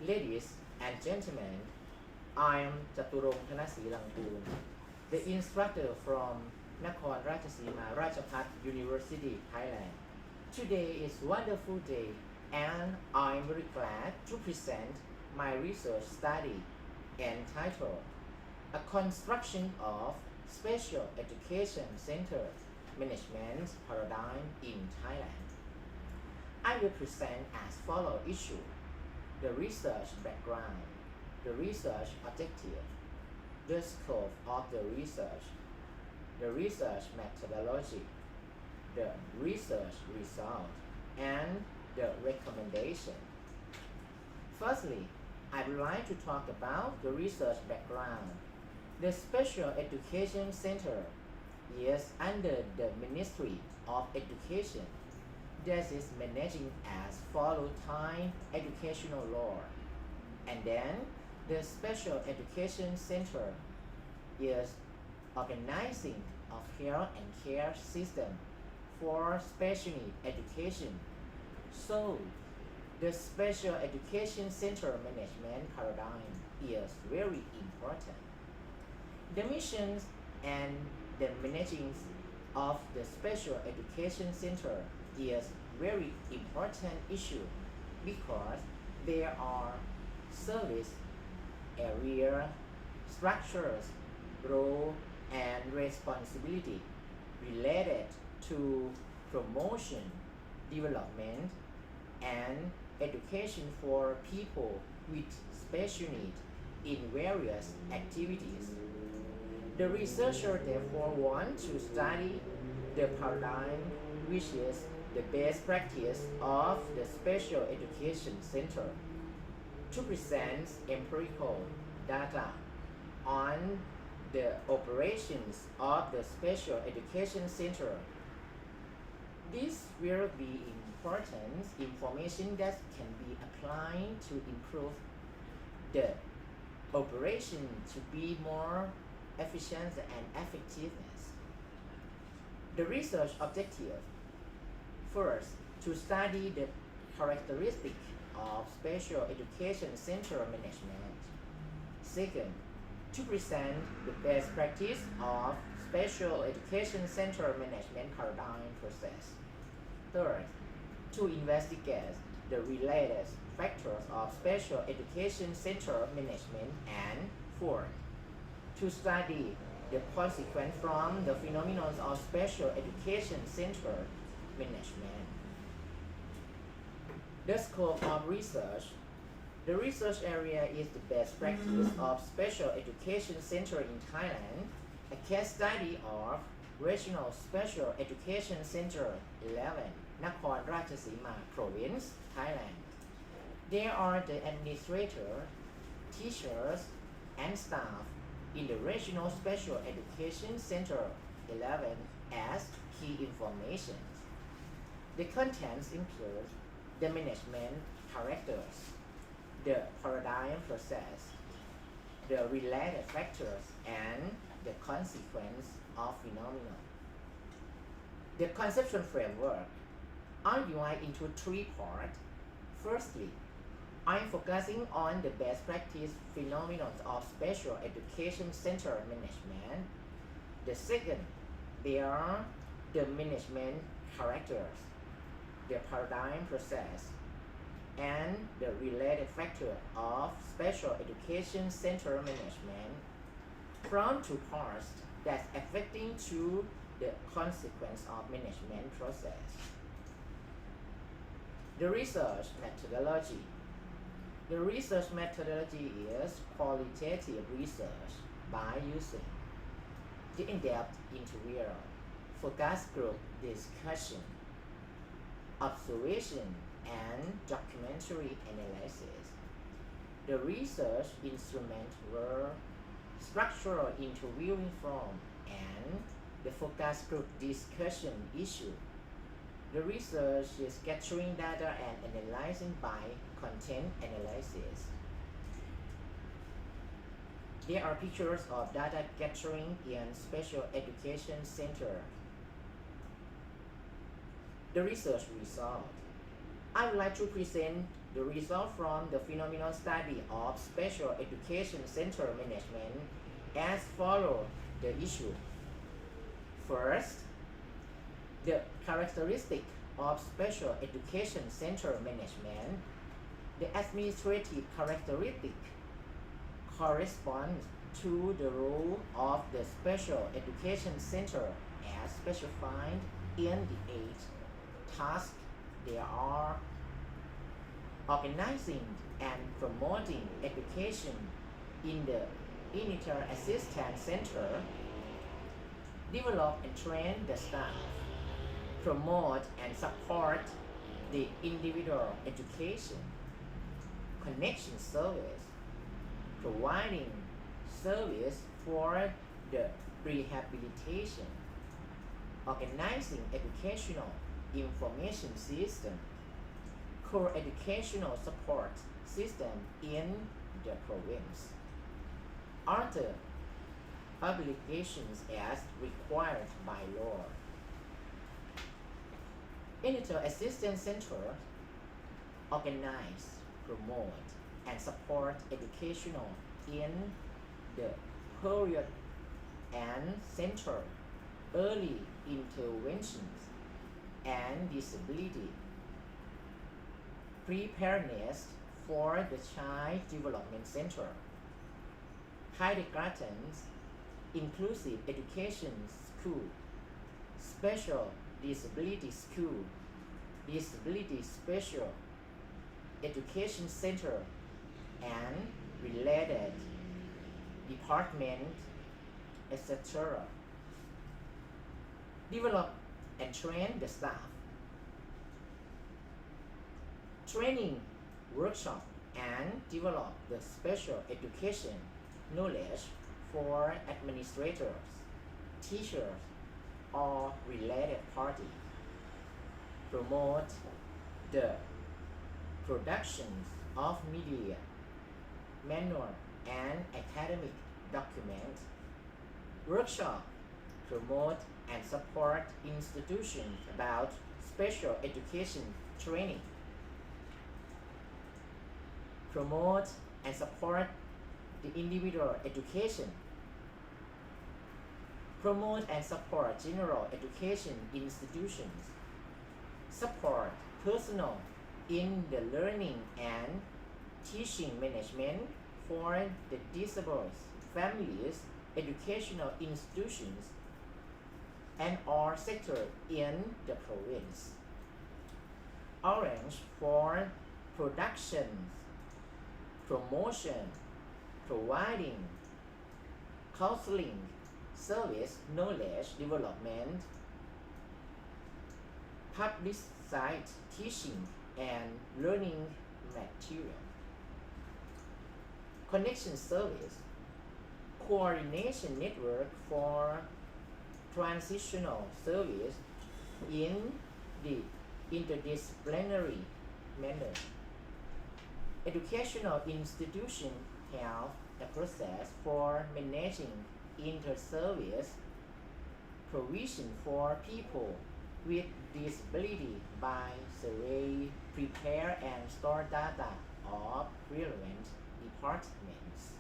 Ladies and gentlemen, I am Chaturong Thanasirangpoon, the instructor from Nakhon Ratchasima Ratchapat University, Thailand. Today is a wonderful day and I'm very glad to present my research study entitled A Construction of Special Education Center Management Paradigm in Thailand. I will present as follows issue: the research background, the research objective, the scope of the research methodology, the research result, and the recommendation. Firstly, I would like to talk about the research background. The Special Education Center is under the Ministry of Education that is managing as follow Thai educational law. And then the Special Education Center is organizing of health and care system for special need education. So the Special Education Center management paradigm is very important. The missions and the managing of the Special Education Center is very important issue because there are service area, structures, role, and responsibility related to promotion, development, and education for people with special needs in various activities. The researcher therefore want to study the paradigm which is the best practice of the Special Education Center to present empirical data on the operations of the Special Education Center. This will be important information that can be applied to improve the operation to be more efficient and effectiveness. The research objective: first, to study the characteristics of Special Education Center management. Second, to present the best practice of Special Education Center management paradigm process. Third, to investigate the related factors of Special Education Center management. And fourth, to study the consequence from the phenomena of Special Education Center management. The scope of research: the research area is the best practice of Special Education Center in Thailand, a case study of Regional Special Education Center 11, Nakhon Ratchasima Province, Thailand. They are the administrator, teachers, and staff in the Regional Special Education Center 11 as key information. The contents include the management characters, the paradigm process, the related factors, and the consequence of phenomena. The conceptual framework I divide into three parts. Firstly, I'm focusing on the best practice phenomena of Special Education Center management. The second, there are the management characters, the paradigm process, and the related factor of Special Education Center management from two parts that's affecting to the consequence of management process. The research methodology. The research methodology is qualitative research by using the in-depth interview, focus group discussion, observation, and documentary analysis. The research instruments were structural interviewing form and the focus group discussion issue. The research is gathering data and analyzing by content analysis. There are pictures of data gathering in Special Education Center. The research result. I would like to present the result from the phenomenon study of special education center management as follows the issue. First, the characteristic of special education center management. The administrative characteristic corresponds to the role of the special education center as specified in the 8 tasks. They are organizing and promoting education in the initial assistance center, develop and train the staff, promote and support the individual education, connection service, providing service for the rehabilitation, organizing educational information system, core educational support system in the province. Other obligations as required by law. Initial assistance center organize, promote, and support educational in the period and center early interventions and disability preparedness for the child development center, kindergartens, inclusive education school, special disability school, disability special education center, and related department, etc. Develop and train the staff. Training workshop and develop the special education knowledge for administrators, teachers, or related parties. Promote the productions of media, manual, and academic documents. Workshop promote and support institutions about special education training. Promote and support the individual education. Promote and support general education institutions. Support personnel in the learning and teaching management for the disabled families, educational institutions, and all sectors in the province. Arrange for productions, promotion, providing counseling, service, knowledge development, publicized teaching and learning material. Connection service, coordination network for transitional service in the interdisciplinary manner. Educational institutions have a process for managing inter-service provision for people with disability by survey, prepare and store data of relevant departments.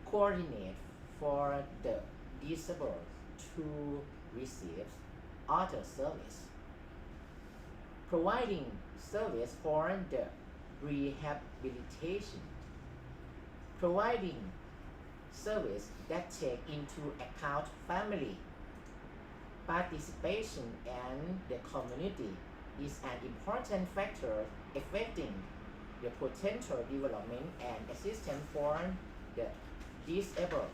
Coordinate for the disabled to receive other service. Providing service for the rehabilitation. Providing service that take into account family participation and the community is an important factor affecting the potential development and assistance for the disabled.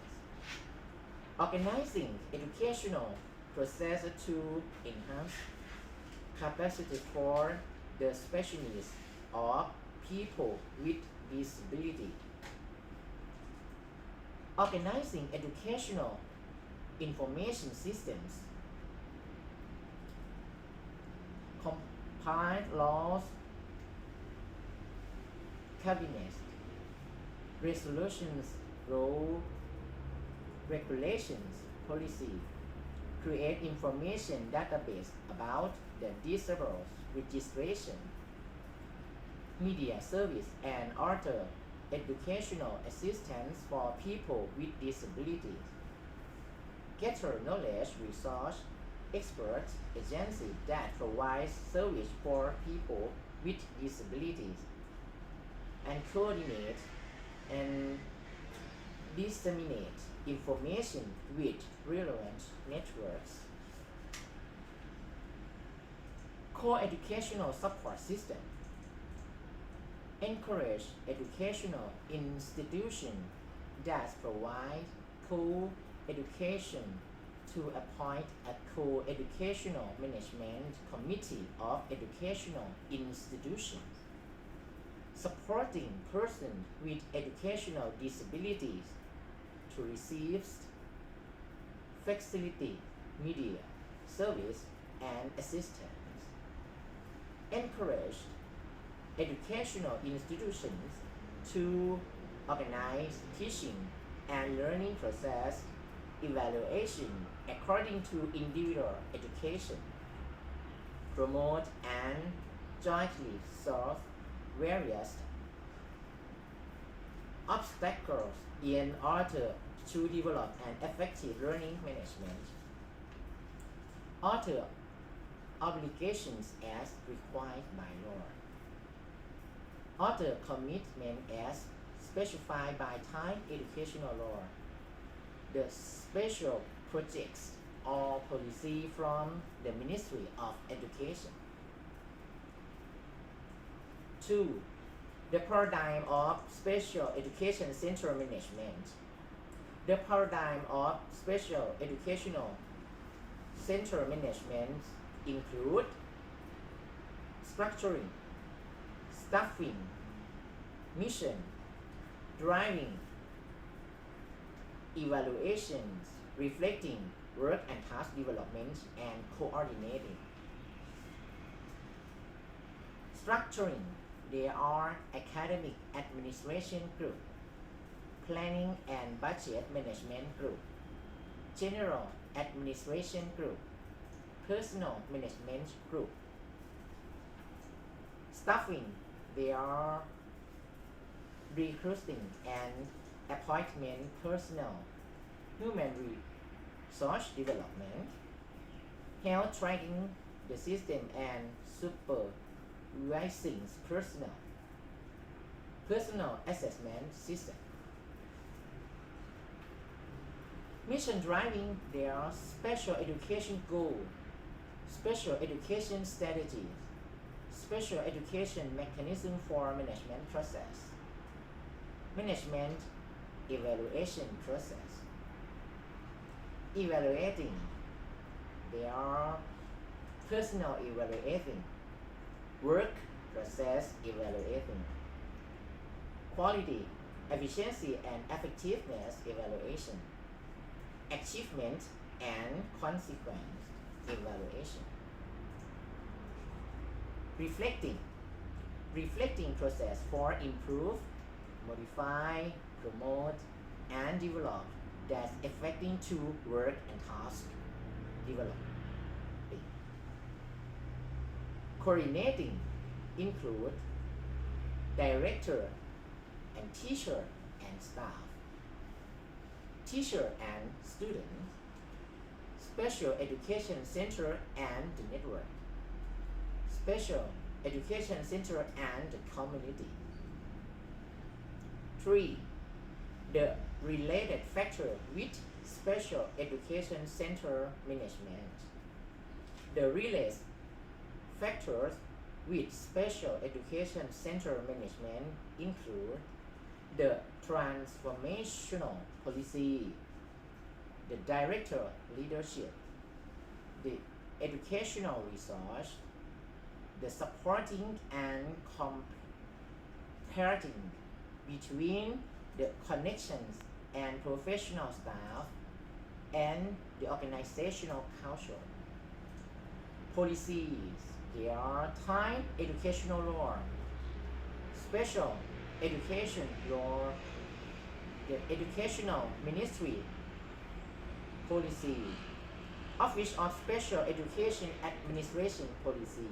Organizing educational process to enhance capacity for the specialists or people with disability. Organizing educational information systems. Compile laws, cabinets, resolutions, rule, regulations, policy. Create information database about the disabled registration. media service and other educational assistance for people with disabilities. Gather knowledge resource expert agency that provides service for people with disabilities and coordinate and disseminate information with relevant networks. Co-educational support system encourage educational institutions that provide co-education to appoint a co-educational management committee of educational institutions, supporting persons with educational disabilities to receive facility, media, service, and assistance. Encourage educational institutions to organize teaching and learning process evaluation according to individual education, promote and jointly solve various obstacles in order to develop an effective learning management. Other obligations as required by law. Other commitment as specified by Thai educational law. The special projects or policy from the Ministry of Education. 2. The paradigm of special education center management. The paradigm of special educational center management include structuring, staffing, mission, driving, evaluations, reflecting work and task development, and coordinating. Structuring, there are academic administration group, planning and budget management group, general administration group, personal management group. Staffing, there are recruiting and appointment personnel, human resource development, health tracking the system and supervising personnel, personal assessment system. Mission driving, there are special education goals, special education strategies, special education mechanism for management process, management evaluation process. Evaluating, there are personal evaluating, work process evaluating, quality, efficiency and effectiveness evaluation, achievement and consequence evaluation. Reflecting process for improve, modify, promote, and develop that's affecting to work and task development. Coordinating include director and teacher and staff, teacher and students, special education center and the network, special education center and the community. 3. The related factor with special education center management. The related factors with special education center management include the transformational policy, the director leadership, the educational resource, the supporting and comparating between the connections and professional staff and the organizational culture. Policies, there are Thai educational law, special education law, the educational ministry policy, Office of Special Education Administration policy,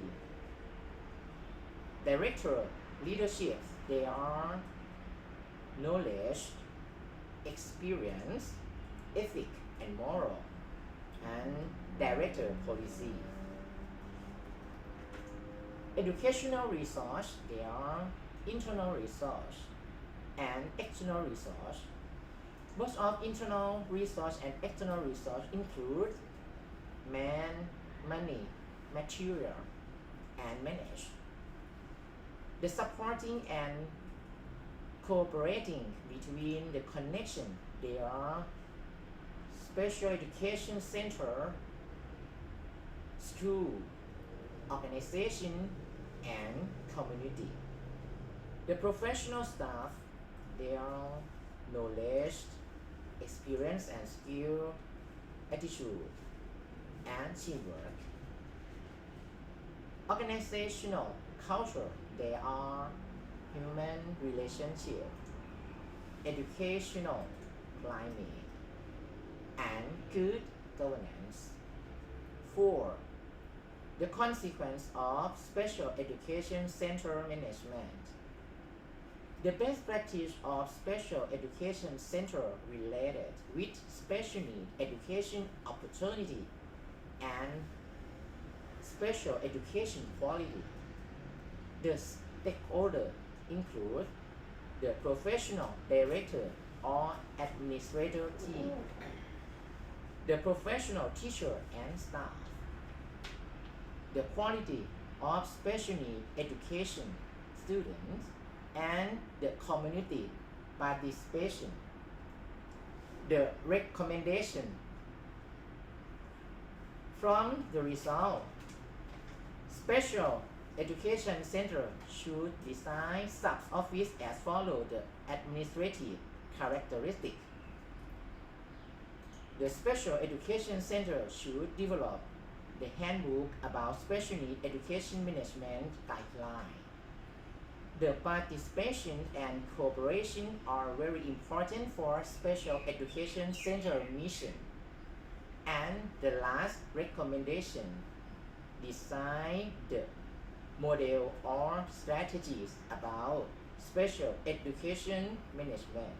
Director Leadership, they are knowledge, experience, ethic and moral, and director policy. Educational resource, they are internal resource and external resource. Most of internal resource and external resource include man, money, material, and manage. The supporting and cooperating between the connection, they are special education center, school, organization, and community. The professional staff, they are knowledge, experience and skill, attitude, and teamwork. Organizational culture, they are human relationship, educational climate, and good governance. 4. The consequence of special education center management. The best practice of special education center related with special need education opportunity and special education quality. The stakeholder include the professional director or administrator team, the professional teacher and staff, the quality of special need education students, and the community participation. The recommendation from the result. Special education center should design sub-office as follows the administrative characteristic. The special education center should develop the handbook about special need education management guideline. The participation and cooperation are very important for special education center mission. And the last recommendation, design the model or strategies about special education management.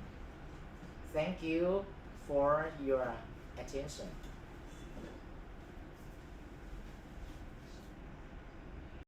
Thank you for your attention.